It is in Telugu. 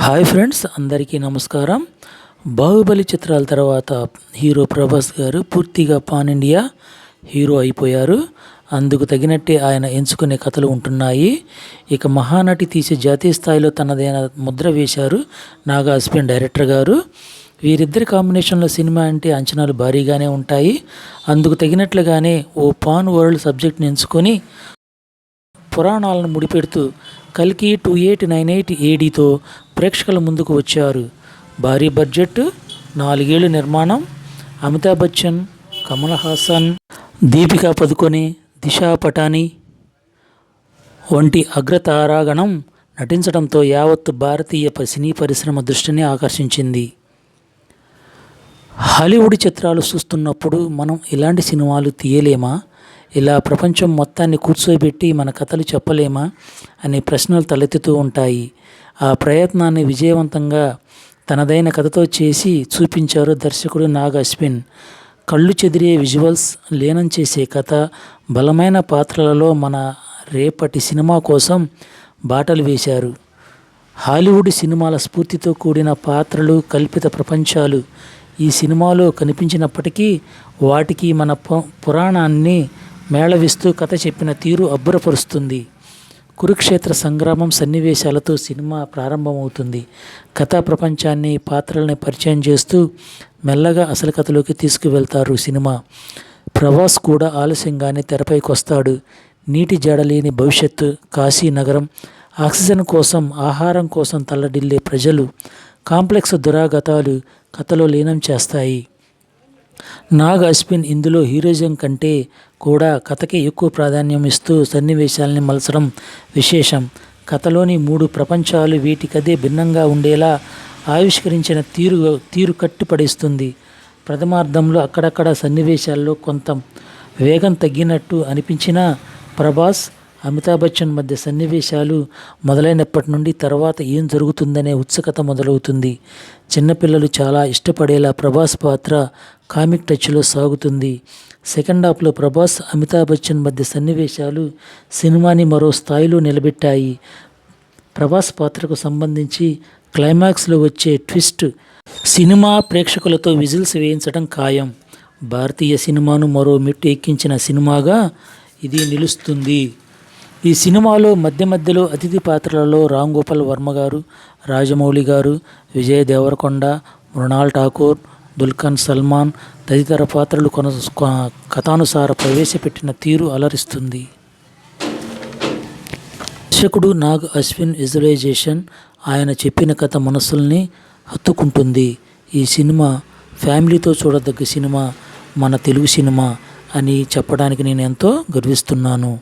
హాయ్ ఫ్రెండ్స్, అందరికీ నమస్కారం. బాహుబలి చిత్రాల తర్వాత హీరో ప్రభాస్ గారు పూర్తిగా పాన్ ఇండియా హీరో అయిపోయారు. అందుకు తగినట్టే ఆయన ఎంచుకునే కథలు ఉంటున్నాయి. ఇక మహానటి తీసే జాతీయ స్థాయిలో తనదైన ముద్ర వేశారు నాగా అశ్విన్ డైరెక్టర్ గారు. వీరిద్దరి కాంబినేషన్లో సినిమా అంటే అంచనాలు భారీగానే ఉంటాయి. అందుకు తగినట్లుగానే ఓ పాన్ వరల్డ్ సబ్జెక్ట్ని ఎంచుకొని పురాణాలను ముడిపెడుతూ కల్కి 2898 ఏడీతో ప్రేక్షకుల ముందుకు వచ్చారు. భారీ బడ్జెట్, 4 ఏళ్ళు నిర్మాణం, అమితాబ్ బచ్చన్, కమల్ హాసన్, దీపికా పదుకొనే, దిశా పటానీ వంటి అగ్రతారాగణం నటించడంతో యావత్తు భారతీయ సినీ పరిశ్రమ దృష్టిని ఆకర్షించింది. హాలీవుడ్ చిత్రాలు చూస్తున్నప్పుడు మనం ఇలాంటి సినిమాలు తీయలేమా, ఇలా ప్రపంచం మొత్తాన్ని కూర్చోబెట్టి మన కథలు చెప్పలేమా అనే ప్రశ్నలు తలెత్తుతూ ఉంటాయి. ఆ ప్రయత్నాన్ని విజయవంతంగా తనదైన కథతో చేసి చూపించారు దర్శకుడు నాగ్ అశ్విన్. కళ్ళు చెదిరే విజువల్స్, లీనం చేసే కథ, బలమైన పాత్రలలో మన రేపటి సినిమా కోసం బాటలు వేశారు. హాలీవుడ్ సినిమాల స్ఫూర్తితో కూడిన పాత్రలు, కల్పిత ప్రపంచాలు ఈ సినిమాలో కనిపించినప్పటికీ వాటికి మన పురాణాన్ని మేళవిస్తూ కథ చెప్పిన తీరు అబ్బురపరుస్తుంది. కురుక్షేత్ర సంగ్రామం సన్నివేశాలతో సినిమా ప్రారంభమవుతుంది. కథా ప్రపంచాన్ని, పాత్రల్ని పరిచయం చేస్తూ మెల్లగా అసలు కథలోకి తీసుకువెళ్తారు సినిమా. ప్రభాస్ కూడా ఆలస్యంగానే తెరపైకి వస్తాడు. నీటి జాడలేని భవిష్యత్తు, కాశీ నగరం, ఆక్సిజన్ కోసం, ఆహారం కోసం తల్లడిల్లే ప్రజలు, కాంప్లెక్స్ దురాగతాలు కథలో లీనం చేస్తాయి. నాగ్ అశ్విన్ ఇందులో హీరోయిజం కంటే కూడా కథకి ఎక్కువ ప్రాధాన్యం ఇస్తూ సన్నివేశాలని మలచడం విశేషం. కథలోని 3 ప్రపంచాలు వీటికదే భిన్నంగా ఉండేలా ఆవిష్కరించిన తీరు కట్టిపడేస్తుంది. ప్రథమార్థంలో అక్కడక్కడ సన్నివేశాల్లో కొంత వేగం తగ్గినట్టు అనిపించినా ప్రభాస్, అమితాబ్ బచ్చన్ మధ్య సన్నివేశాలు మొదలైనప్పటి నుండి తర్వాత ఏం జరుగుతుందనే ఉత్సుకత మొదలవుతుంది. చిన్నపిల్లలు చాలా ఇష్టపడేలా ప్రభాస్ పాత్ర కామిక్ టచ్లో సాగుతుంది. సెకండ్ హాఫ్లో ప్రభాస్, అమితాబ్ బచ్చన్ మధ్య సన్నివేశాలు సినిమాని మరో స్థాయిలో నిలబెట్టాయి. ప్రభాస్ పాత్రకు సంబంధించి క్లైమాక్స్లో వచ్చే ట్విస్ట్ సినిమా ప్రేక్షకులతో విజిల్స్ వేయించడం ఖాయం. భారతీయ సినిమాను మరో మెట్టు ఎక్కించిన సినిమాగా ఇది నిలుస్తుంది. ఈ సినిమాలో మధ్యలో అతిథి పాత్రలలో రామ్ గోపాల్ వర్మ గారు, రాజమౌళి గారు, విజయ్ దేవరకొండ, మృణాల్ ఠాకూర్, దుల్కర్ సల్మాన్ తదితర పాత్రలు కథానుసార ప్రవేశపెట్టిన తీరు అలరిస్తుంది. దర్శకుడు నాగ్ అశ్విన్ విజువలైజేషన్, ఆయన చెప్పిన కథ మనసుల్ని హత్తుకుంటుంది. ఈ సినిమా ఫ్యామిలీతో చూడదగ్గ సినిమా, మన తెలుగు సినిమా అని చెప్పడానికి నేను ఎంతో గర్విస్తున్నాను.